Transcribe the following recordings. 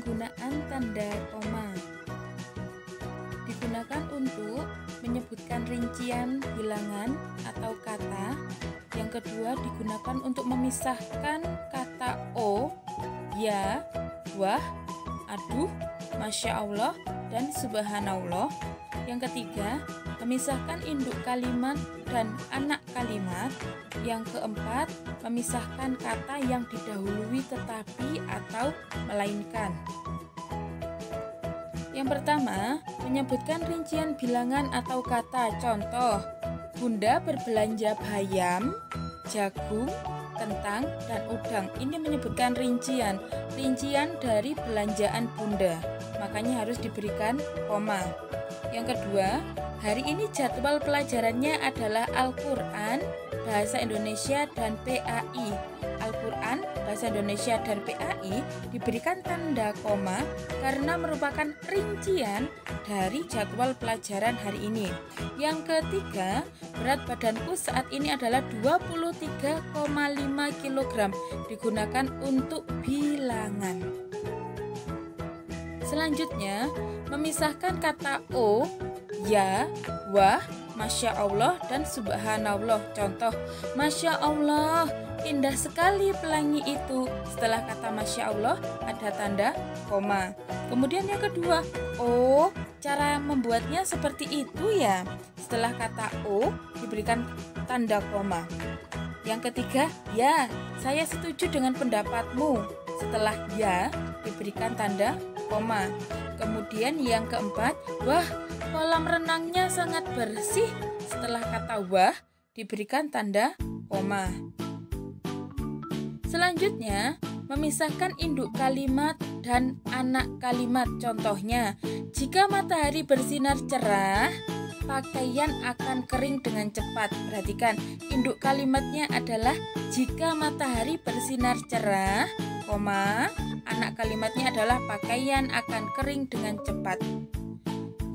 Penggunaan tanda koma digunakan untuk menyebutkan rincian bilangan atau kata. Yang kedua, digunakan untuk memisahkan kata o, ya, wah, aduh, masya Allah, dan subhanallah. Yang ketiga, memisahkan induk kalimat dan anak kalimat. Yang keempat, memisahkan kata yang didahului tetapi atau melainkan. Yang pertama, menyebutkan rincian bilangan atau kata. Contoh, Bunda berbelanja bayam, jagung, kentang, dan udang. Ini menyebutkan rincian dari belanjaan Bunda. Makanya harus diberikan koma. Yang kedua, hari ini jadwal pelajarannya adalah Al-Quran, Bahasa Indonesia, dan PAI. Al-Quran, Bahasa Indonesia, dan PAI diberikan tanda koma karena merupakan rincian dari jadwal pelajaran hari ini. Yang ketiga, berat badanku saat ini adalah 23,5 kg, digunakan untuk bilangan. Selanjutnya, memisahkan kata o, ya, wah, masya Allah, dan subhanallah. Contoh, masya Allah, indah sekali pelangi itu. Setelah kata masya Allah ada tanda koma. Kemudian yang kedua, oh, cara membuatnya seperti itu ya. Setelah kata o diberikan tanda koma. Yang ketiga, ya, saya setuju dengan pendapatmu. Setelah ya diberikan tanda koma. Kemudian yang keempat, wah, kolam renangnya sangat bersih. Setelah kata wah diberikan tanda koma. Selanjutnya, memisahkan induk kalimat dan anak kalimat. Contohnya, jika matahari bersinar cerah, pakaian akan kering dengan cepat. Perhatikan, induk kalimatnya adalah jika matahari bersinar cerah, koma, anak kalimatnya adalah pakaian akan kering dengan cepat.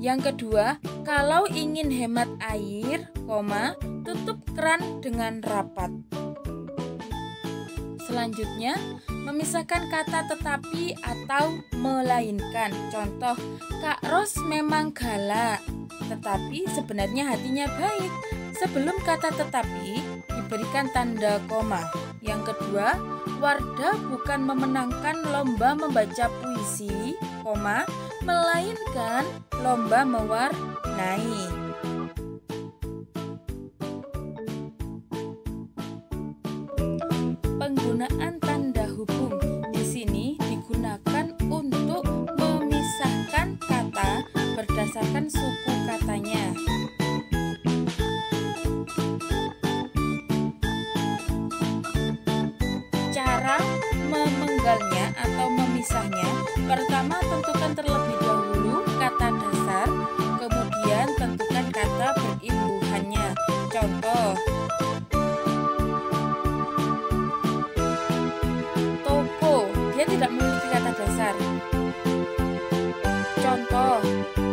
Yang kedua, kalau ingin hemat air, koma, tutup keran dengan rapat. Selanjutnya, memisahkan kata tetapi atau melainkan. Contoh, Kak Ros memang galak, tetapi sebenarnya hatinya baik. Sebelum kata tetapi diberikan tanda koma. Yang kedua, Wardah bukan memenangkan lomba membaca puisi, koma, melainkan lomba mewarnai. Penggunaan tanda hubung di sini digunakan untuk memisahkan kata berdasarkan suku katanya. Cara memenggalnya atau memisahnya, pertama tentukan terlebih dahulu kata dasar, kemudian tentukan kata berimbuhannya. Contoh, toko, dia tidak memiliki kata dasar. Contoh,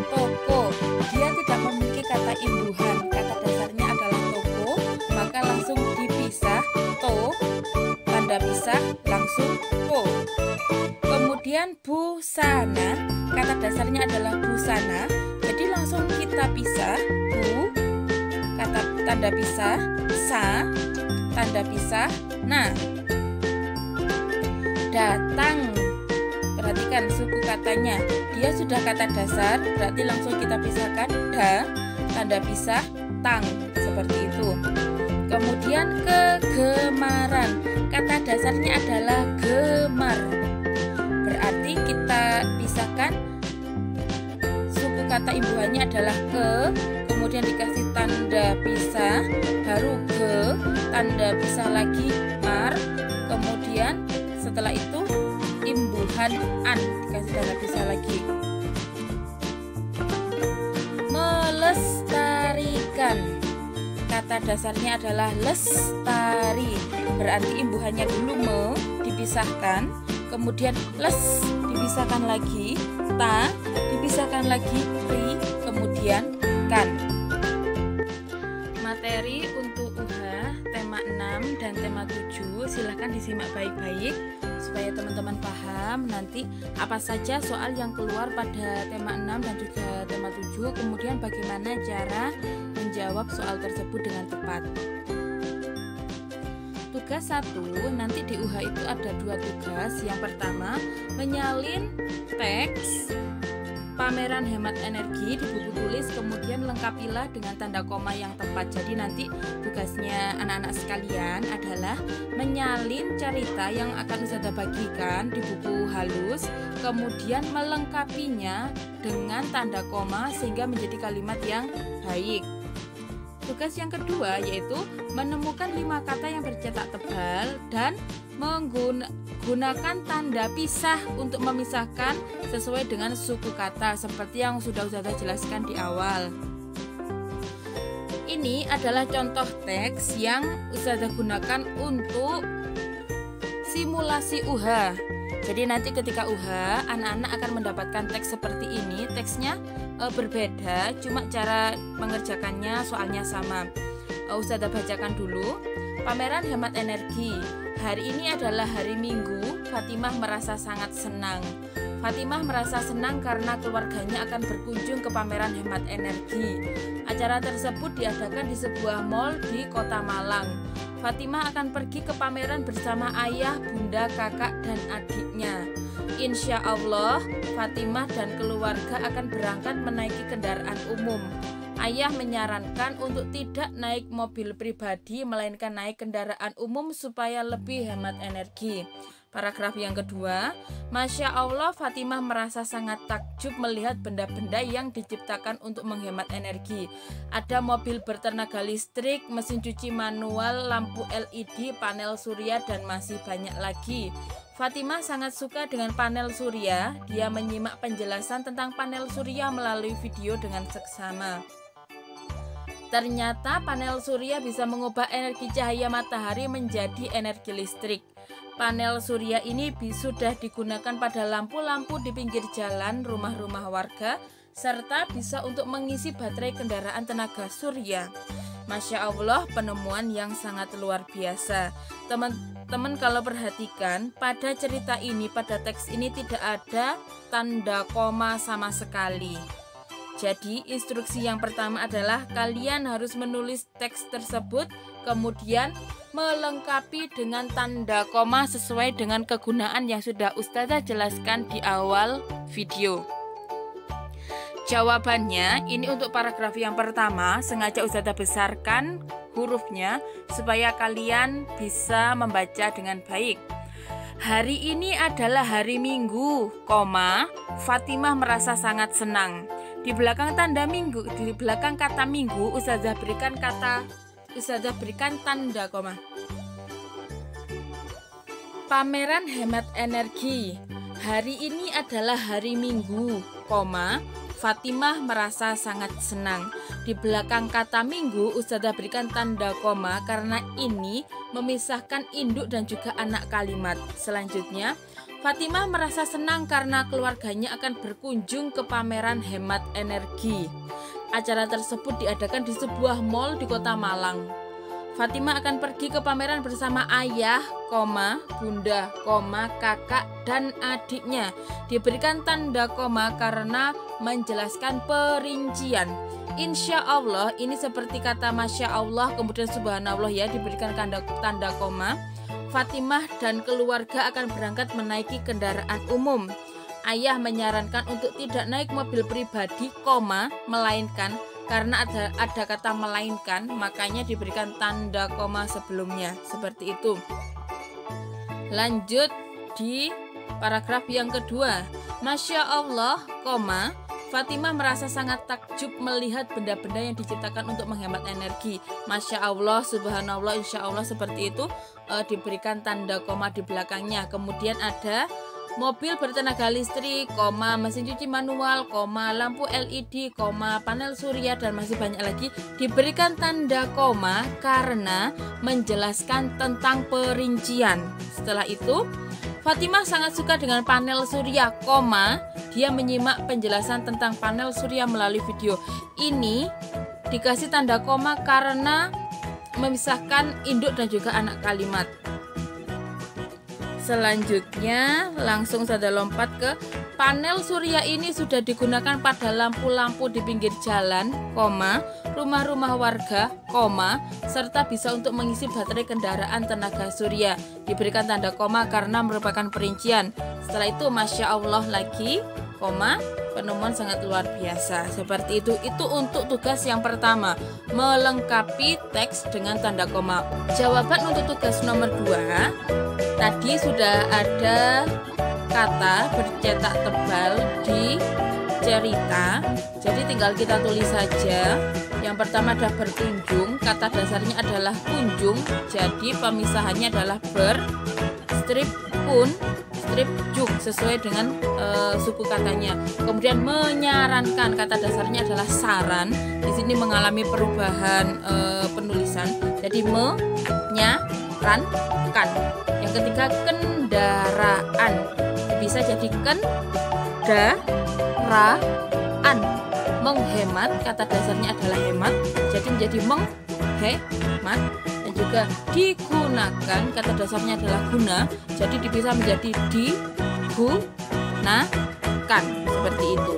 toko, dia tidak memiliki kata imbuhan. Kata dasarnya adalah toko, maka langsung dipisah, to, tanda pisah, langsung ko. Kemudian busana, kata dasarnya adalah busana, jadi langsung kita pisah, bu, kata tanda pisah, sa, tanda pisah, nah. Datang, perhatikan suku katanya, dia sudah kata dasar, berarti langsung kita pisahkan, da, tanda pisah, tang, seperti itu. Kemudian kegemaran, kata dasarnya adalah gemar, berarti kita pisahkan, suku kata imbuhannya adalah ke, kemudian dikasih tanda pisah, baru ke, tanda pisah lagi, mar, kemudian setelah itu imbuhan an, dikasih tanda pisah lagi. Melestarikan, kata dasarnya adalah lestari, berarti imbuhannya dulu me, dipisahkan, kemudian les, dipisahkan lagi, ta, dipisahkan lagi, ri, kemudian kan. Materi untuk UH tema 6 dan tema 7 silahkan disimak baik-baik supaya teman-teman paham nanti apa saja soal yang keluar pada tema 6 dan juga tema 7, kemudian bagaimana cara menjawab soal tersebut dengan tepat. Tugas 1, nanti di UH itu ada 2 tugas. Yang pertama, menyalin teks pameran hemat energi di buku tulis, kemudian lengkapilah dengan tanda koma yang tepat. Jadi nanti tugasnya anak-anak sekalian adalah menyalin cerita yang akan Ustazah bagikan di buku halus, kemudian melengkapinya dengan tanda koma sehingga menjadi kalimat yang baik. Tugas yang kedua yaitu menemukan 5 kata yang bercetak tebal dan menggunakan tanda pisah untuk memisahkan sesuai dengan suku kata seperti yang sudah Ustazah jelaskan di awal. Ini adalah contoh teks yang Ustazah gunakan untuk simulasi UH. Jadi nanti ketika UH anak-anak akan mendapatkan teks seperti ini. Teksnya berbeda, cuma cara mengerjakannya soalnya sama. Ustazah bacakan dulu. Pameran hemat energi. Hari ini adalah hari Minggu. Fatimah merasa sangat senang. Fatimah merasa senang karena keluarganya akan berkunjung ke pameran hemat energi. Acara tersebut diadakan di sebuah mall di Kota Malang. Fatimah akan pergi ke pameran bersama ayah, bunda, kakak, dan adiknya. Insya Allah, Fatimah dan keluarga akan berangkat menaiki kendaraan umum. Ayah menyarankan untuk tidak naik mobil pribadi, melainkan naik kendaraan umum supaya lebih hemat energi. Paragraf yang kedua, Masya Allah, Fatimah merasa sangat takjub melihat benda-benda yang diciptakan untuk menghemat energi. Ada mobil bertenaga listrik, mesin cuci manual, lampu LED, panel surya, dan masih banyak lagi. Fatimah sangat suka dengan panel surya. Dia menyimak penjelasan tentang panel surya melalui video dengan seksama. Ternyata panel surya bisa mengubah energi cahaya matahari menjadi energi listrik. Panel surya ini sudah digunakan pada lampu-lampu di pinggir jalan, rumah-rumah warga, serta bisa untuk mengisi baterai kendaraan tenaga surya. Masya Allah, penemuan yang sangat luar biasa. Teman-teman kalau perhatikan, pada cerita ini, pada teks ini tidak ada tanda koma sama sekali. Jadi instruksi yang pertama adalah kalian harus menulis teks tersebut, kemudian melengkapi dengan tanda koma sesuai dengan kegunaan yang sudah Ustazah jelaskan di awal video. Jawabannya ini untuk paragraf yang pertama, sengaja Ustazah besarkan hurufnya supaya kalian bisa membaca dengan baik. Hari ini adalah hari Minggu, Fatimah merasa sangat senang. Di belakang tanda minggu, di belakang kata minggu, Ustazah berikan tanda koma. Pameran hemat energi. Hari ini adalah hari Minggu, Fatimah merasa sangat senang. Di belakang kata minggu, Ustazah berikan tanda koma karena ini memisahkan induk dan juga anak kalimat. Selanjutnya, Fatimah merasa senang karena keluarganya akan berkunjung ke pameran hemat energi. Acara tersebut diadakan di sebuah mall di Kota Malang. Fatimah akan pergi ke pameran bersama ayah, bunda, kakak, dan adiknya. Diberikan tanda koma karena menjelaskan perincian. Insya Allah, ini seperti kata Masya Allah, kemudian Subhanallah ya, diberikan tanda koma. Fatimah dan keluarga akan berangkat menaiki kendaraan umum. Ayah menyarankan untuk tidak naik mobil pribadi, melainkan, karena ada kata melainkan, makanya diberikan tanda koma sebelumnya. Seperti itu. Lanjut di paragraf yang kedua. Masya Allah, Fatimah merasa sangat takjub melihat benda-benda yang diciptakan untuk menghemat energi. Masya Allah, Subhanallah, Insya Allah, seperti itu. Diberikan tanda koma di belakangnya. Kemudian ada mobil bertenaga listrik, mesin cuci manual, lampu LED, panel surya, dan masih banyak lagi. Diberikan tanda koma karena menjelaskan tentang perincian. Setelah itu, Fatimah sangat suka dengan panel surya, dia menyimak penjelasan tentang panel surya melalui video. Ini dikasih tanda koma karena memisahkan induk dan juga anak kalimat. Selanjutnya langsung saja lompat ke panel surya. Ini sudah digunakan pada lampu-lampu di pinggir jalan, rumah-rumah warga, serta bisa untuk mengisi baterai kendaraan tenaga surya. Diberikan tanda koma karena merupakan perincian. Setelah itu Masya Allah lagi, penemuan sangat luar biasa. Seperti itu untuk tugas yang pertama, melengkapi teks dengan tanda koma. Jawaban untuk tugas nomor 2, tadi sudah ada kata bercetak tebal di cerita, jadi tinggal kita tulis saja. Yang pertama ada berkunjung, kata dasarnya adalah kunjung, jadi pemisahannya adalah ber, strip kun, strip juk sesuai dengan suku katanya. Kemudian menyarankan, kata dasarnya adalah saran. Di sini mengalami perubahan penulisan, jadi menyarankan. Yang ketiga kendaraan, bisa jadi kendaraan. Menghemat, kata dasarnya adalah hemat, jadi menjadi menghemat. Dan juga digunakan, kata dasarnya adalah guna, jadi bisa menjadi digunakan. Seperti itu.